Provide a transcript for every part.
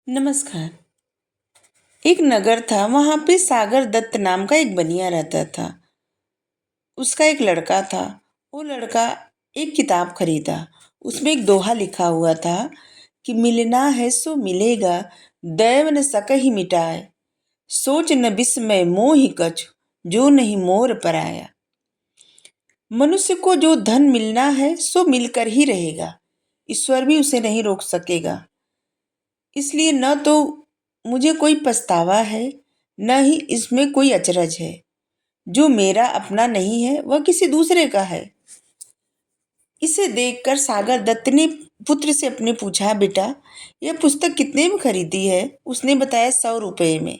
नमस्कार। एक नगर था, वहां पे सागर दत्त नाम का एक बनिया रहता था। उसका एक लड़का था। वो लड़का एक किताब खरीदा। उसमें एक दोहा लिखा हुआ था कि मिलना है सो मिलेगा, दैव न सकहि मिटाए, सोच न बिस्मय मोहि कछु, जो नहीं मोर पराया। मनुष्य को जो धन मिलना है सो मिलकर ही रहेगा। ईश्वर भी उसे नहीं रोक सकेगा। इसलिए न तो मुझे कोई पछतावा है, न ही इसमें कोई अचरज है। जो मेरा अपना नहीं है वह किसी दूसरे का है। इसे देखकर सागर दत्त ने पुत्र से अपने पूछा, बेटा यह पुस्तक कितने में खरीदी है? उसने बताया 100 रुपये में।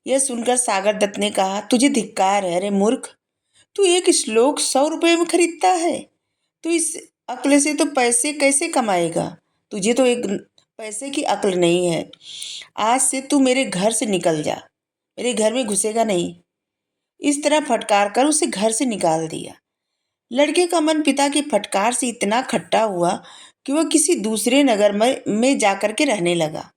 यह सुनकर सागर दत्त ने कहा, तुझे धिक्कार है, अरे मूर्ख। तू एक श्लोक 100 रुपये में खरीदता है। तू इस अक्ल से तो पैसे कैसे कमाएगा? तुझे तो एक पैसे की अक्ल नहीं है। आज से तू मेरे घर से निकल जा, मेरे घर में घुसेगा नहीं। इस तरह फटकार कर उसे घर से निकाल दिया। लड़के का मन पिता की फटकार से इतना खट्टा हुआ कि वह किसी दूसरे नगर में जाकर के रहने लगा।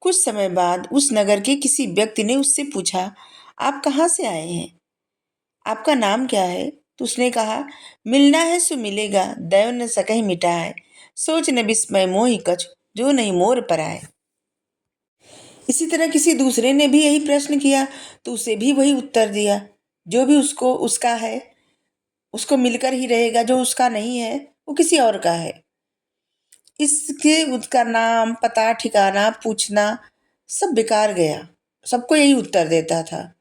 कुछ समय बाद उस नगर के किसी व्यक्ति ने उससे पूछा, आप कहाँ से आए हैं? आपका नाम क्या है? तो उसने कहा, मिलना है सो मिलेगा, दैव न सकहि मिटाए, सोच न बिस्मय मोहि कछु, जो नहीं मोर पराए। इसी तरह किसी दूसरे ने भी यही प्रश्न किया, तो उसे भी वही उत्तर दिया, जो भी उसको उसका है उसको मिलकर ही रहेगा, जो उसका नहीं है वो किसी और का है। इसके उसका नाम, पता, ठिकाना पूछना सब बेकार गया। सबको यही उत्तर देता था।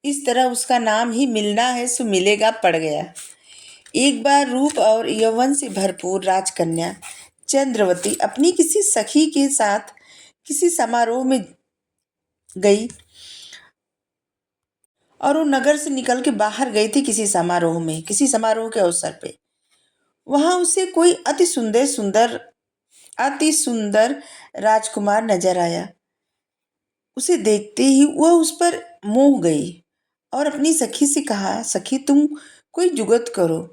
इस तरह उसका नाम ही मिलना है सो मिलेगा पड़ गया। एक बार रूप और यौवन से भरपूर राजकन्या चंद्रवती अपनी किसी सखी के साथ किसी समारोह में गई, और वो नगर से निकल के बाहर गई थी किसी समारोह में, किसी समारोह के अवसर पे। वहां उसे कोई अति सुंदर राजकुमार नजर आया। उसे देखते ही वह उस पर मोह गई और अपनी सखी से कहा, सखी तुम कोई जुगत करो,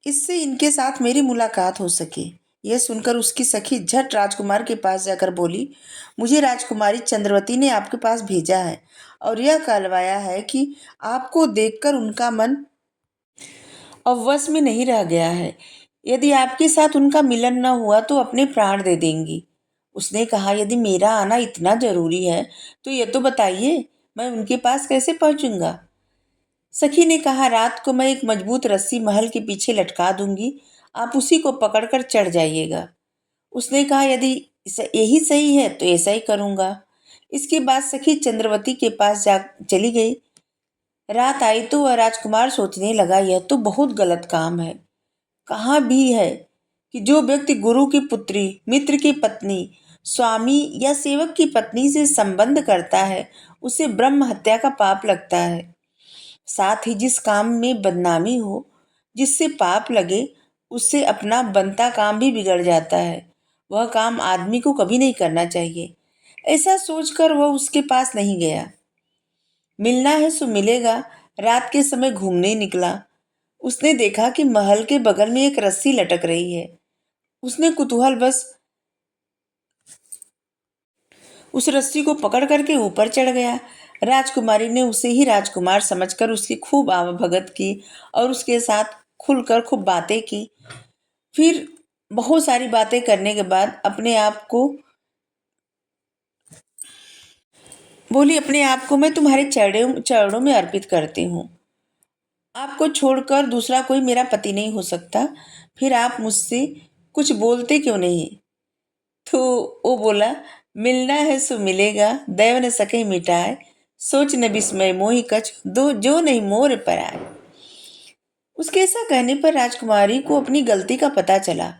इससे इनके साथ मेरी मुलाकात हो सके। यह सुनकर उसकी सखी झट राजकुमार के पास जाकर बोली, मुझे राजकुमारी चंद्रवती ने आपके पास भेजा है और यह कहलवाया है कि आपको देखकर उनका मन अब वश में नहीं रह गया है। यदि आपके साथ उनका मिलन न हुआ तो अपने प्राण दे देंगी। उसने कहा, यदि मेरा आना इतना जरूरी है तो ये तो बताइए, मैं उनके पास कैसे पहुंचूंगा? सखी ने कहा, रात को मैं एक मजबूत रस्सी महल के पीछे लटका दूंगी, आप उसी को पकड़कर चढ़ जाइएगा। उसने कहा, यदि यही सही है तो ऐसा ही करूंगा। इसके बाद सखी चंद्रवती के पास जा चली गई। रात आई तो वह राजकुमार सोचने लगा, यह तो बहुत गलत काम है। कहाँ भी है कि जो व्यक्ति गुरु की पुत्री, मित्र की पत्नी, स्वामी या सेवक की पत्नी से संबंध करता है उसे ब्रह्म हत्या का पाप लगता है। साथ ही जिस काम में बदनामी हो, जिससे पाप लगे, उससे अपना बनता काम भी बिगड़ जाता है। वह काम आदमी को कभी नहीं करना चाहिए। ऐसा सोचकर वह उसके पास नहीं गया। मिलना है सो मिलेगा रात के समय घूमने निकला। उसने देखा कि महल के बगल में एक रस्सी लटक रही है। उसने कुतूहलवश उस रस्सी को पकड़ करके ऊपर चढ़ गया। राजकुमारी ने उसे ही राजकुमार समझकर उसकी खूब आवभगत की और उसके साथ खुलकर खूब बातें की। फिर बहुत सारी बातें करने के बाद अपने आप को मैं तुम्हारे चरणों चरणों में अर्पित करती हूँ। आपको छोड़कर दूसरा कोई मेरा पति नहीं हो सकता। फिर आप मुझसे कुछ बोलते क्यों नहीं? तो वो बोला, मिलना है सो मिलेगा, दैव न सके मिटाए, सोच न बिस्मय मोहि कछ, दो जो नहीं मोर पर आए। उसके ऐसा कहने पर राजकुमारी को अपनी गलती का पता चला।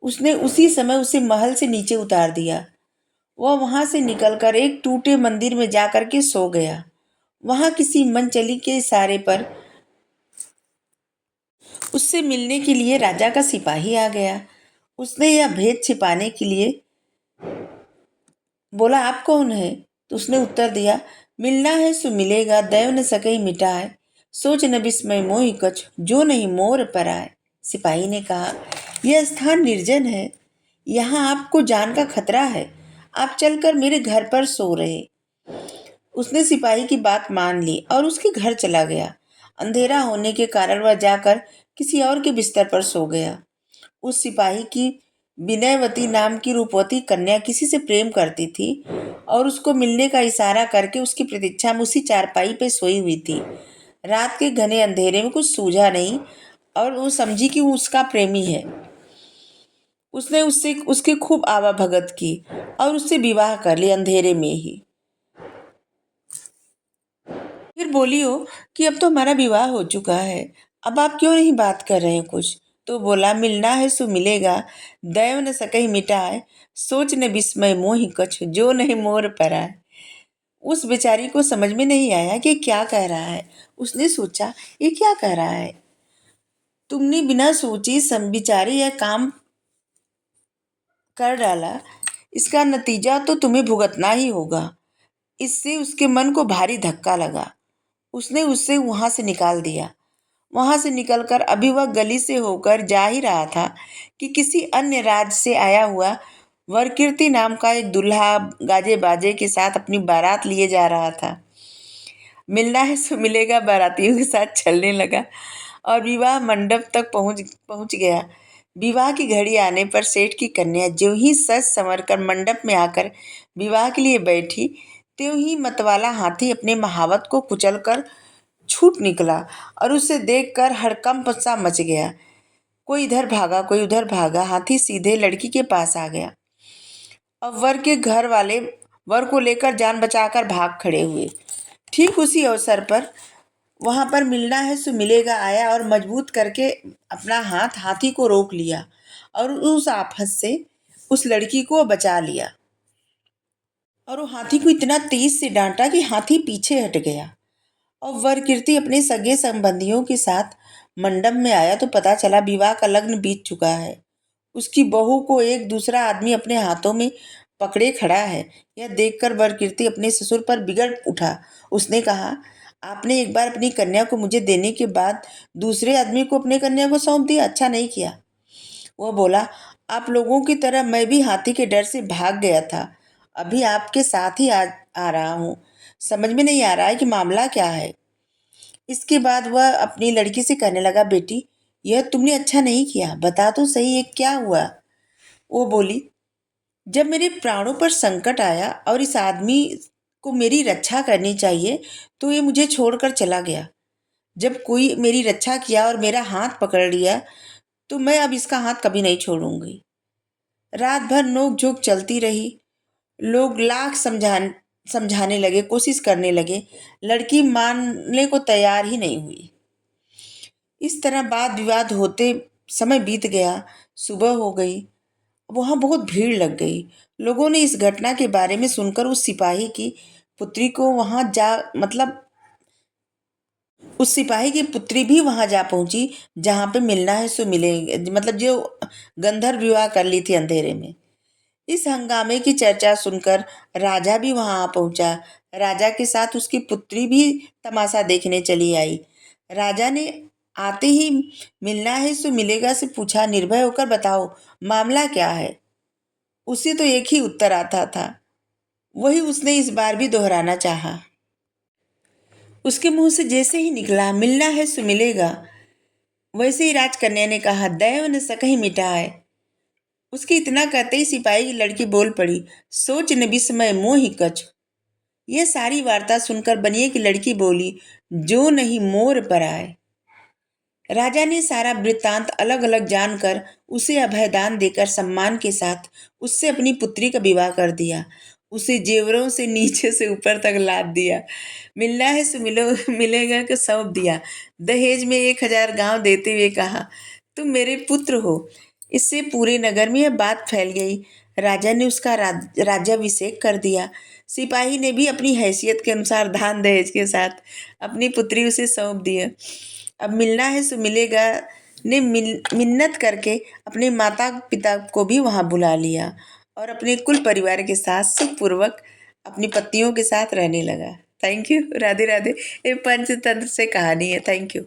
उसने उसी समय उसे महल से नीचे उतार दिया। वह वहां से निकलकर एक टूटे मंदिर में जाकर के सो गया। वहां किसी मनचली के इशारे पर उससे मिलने के लिए राजा का सिपाही आ गया। उसने यह भेद छिपाने के लिए बोला, आप कौन है? तो उसने उत्तर दिया, मिलना है सो मिलेगा, दैव न सके मिटाए, सोच न बिस्मय मोहि कछ, जो नहीं मोर पर आए। सिपाही ने कहा, यह स्थान निर्जन है, यहाँ आपको जान का खतरा है। आप चलकर मेरे घर पर सो रहे। उसने सिपाही की बात मान ली और उसके घर चला गया। अंधेरा होने के कारण वह जाकर किसी और के बिस्तर पर सो गया। उस सिपाही की विनयवती नाम की रूपवती कन्या किसी से प्रेम करती थी और उसको मिलने का इशारा करके उसकी प्रतीक्षा में उसी चारपाई पे सोई हुई थी। रात के घने अंधेरे में कुछ सूझा नहीं और वो समझी कि वो उसका प्रेमी है। उसने उससे उसकी खूब आवा भगत की और उससे विवाह कर लिया अंधेरे में ही। फिर बोली हो कि अब तो हमारा विवाह हो चुका है, अब आप क्यों नहीं बात कर रहे हैं कुछ। तो बोला, मिलना है सो मिलेगा, दैव न सकहि मिटाए, सोच न विस्मय मोहि कछु, जो नहीं मोर पर आए। उस बेचारी को समझ में नहीं आया कि क्या कह रहा है। उसने सोचा, ये क्या कह रहा है। तुमने बिना सोचे सम विचारे यह काम कर डाला, इसका नतीजा तो तुम्हें भुगतना ही होगा। इससे उसके मन को भारी धक्का लगा। उसने उससे वहां से निकाल दिया। वहां से निकलकर अभी वह गली से होकर जा ही रहा था कि किसी अन्य राज्य से आया हुआ वरकीर्ति नाम का एक दूल्हा गाजे बाजे के साथ अपनी बारात लिए जा रहा था। मिलना है सो मिलेगा बारातियों के साथ चलने लगा और विवाह मंडप तक पहुंच पहुंच गया। विवाह की घड़ी आने पर सेठ की कन्या ज्यों ही सज संवर कर मंडप में आकर विवाह के लिए बैठी, त्यों ही मतवाला हाथी अपने महावत को कुचलकर छूट निकला और उसे देखकर हड़कंप सा मच गया। कोई इधर भागा, कोई उधर भागा। हाथी सीधे लड़की के पास आ गया। अब वर के घर वाले वर को लेकर जान बचाकर भाग खड़े हुए। ठीक उसी अवसर पर वहां पर मिलना है सो मिलेगा आया और मजबूत करके अपना हाथ हाथी को रोक लिया और उस आफत से उस लड़की को बचा लिया। और वो हाथी को इतना तेज से डांटा कि हाथी पीछे हट गया। और वरकीर्ति अपने सगे संबंधियों के साथ मंडप में आया तो पता चला विवाह का लग्न बीत चुका है। उसकी बहू को एक दूसरा आदमी अपने हाथों में पकड़े खड़ा है। यह देखकर वरकीर्ति अपने ससुर पर बिगड़ उठा। उसने कहा, आपने एक बार अपनी कन्या को मुझे देने के बाद दूसरे आदमी को अपनी कन्या को सौंप दिया, अच्छा नहीं किया। वह बोला, आप लोगों की तरह मैं भी हाथी के डर से भाग गया था। अभी आपके साथ ही आ रहा हूँ। समझ में नहीं आ रहा है कि मामला क्या है। इसके बाद वह अपनी लड़की से कहने लगा, बेटी यह तुमने अच्छा नहीं किया, बता तो सही ये क्या हुआ। वो बोली, जब मेरे प्राणों पर संकट आया और इस आदमी को मेरी रक्षा करनी चाहिए तो ये मुझे छोड़कर चला गया। जब कोई मेरी रक्षा किया और मेरा हाथ पकड़ लिया तो मैं अब इसका हाथ कभी नहीं छोड़ूंगी। रात भर नोक झोंक चलती रही। लोग लाख समझाने लगे, कोशिश करने लगे। लड़की मानने को तैयार ही नहीं हुई। इस तरह वाद विवाद होते समय बीत गया। सुबह हो गई। वहां बहुत भीड़ लग गई। लोगों ने इस घटना के बारे में सुनकर उस सिपाही की पुत्री को वहां जा मतलब उस सिपाही की पुत्री भी वहां जा पहुंची जहां पे मिलना है सो मिलेंगे, मतलब जो गंधर्व विवाह कर ली थी अंधेरे में। इस हंगामे की चर्चा सुनकर राजा भी वहां आ पहुंचा। राजा के साथ उसकी पुत्री भी तमाशा देखने चली आई। राजा ने आते ही मिलना है सो मिलेगा से पूछा, निर्भय होकर बताओ मामला क्या है। उसे तो एक ही उत्तर आता था, वही उसने इस बार भी दोहराना चाहा। उसके मुंह से जैसे ही निकला, मिलना है सो मिलेगा, वैसे ही राजकन्या ने कहा, दैव न सकहि मिटाए। उसके इतना कहते ही सिपाही की लड़की बोल पड़ी, सोच न विस्मय मोहि कछु। यह सारी वार्ता सुनकर बनिए की लड़की बोली, जो नहीं मोर पर आए। राजा ने सारा वृत्तांत अलग अलग जानकर उसे अभयदान देकर सम्मान के साथ उससे अपनी पुत्री का विवाह कर दिया। उसे जेवरों से नीचे से ऊपर तक लाद दिया। मिलना है सो मिलेगा को सौंप दिया। दहेज में 1,000 गांव देते हुए कहा, तुम मेरे पुत्र हो। इससे पूरे नगर में यह बात फैल गई। राजा ने उसका राज्याभिषेक कर दिया। सिपाही ने भी अपनी हैसियत के अनुसार दान दहेज के साथ अपनी पुत्री उसे सौंप दिया। अब मिलना है सो मिलेगा ने मिन्नत करके अपने माता पिता को भी वहां बुला लिया और अपने कुल परिवार के साथ सुखपूर्वक अपनी पत्नियों के साथ रहने लगा। Thank you. राधे राधे। ये पंचतंत्र से कहानी है। Thank you.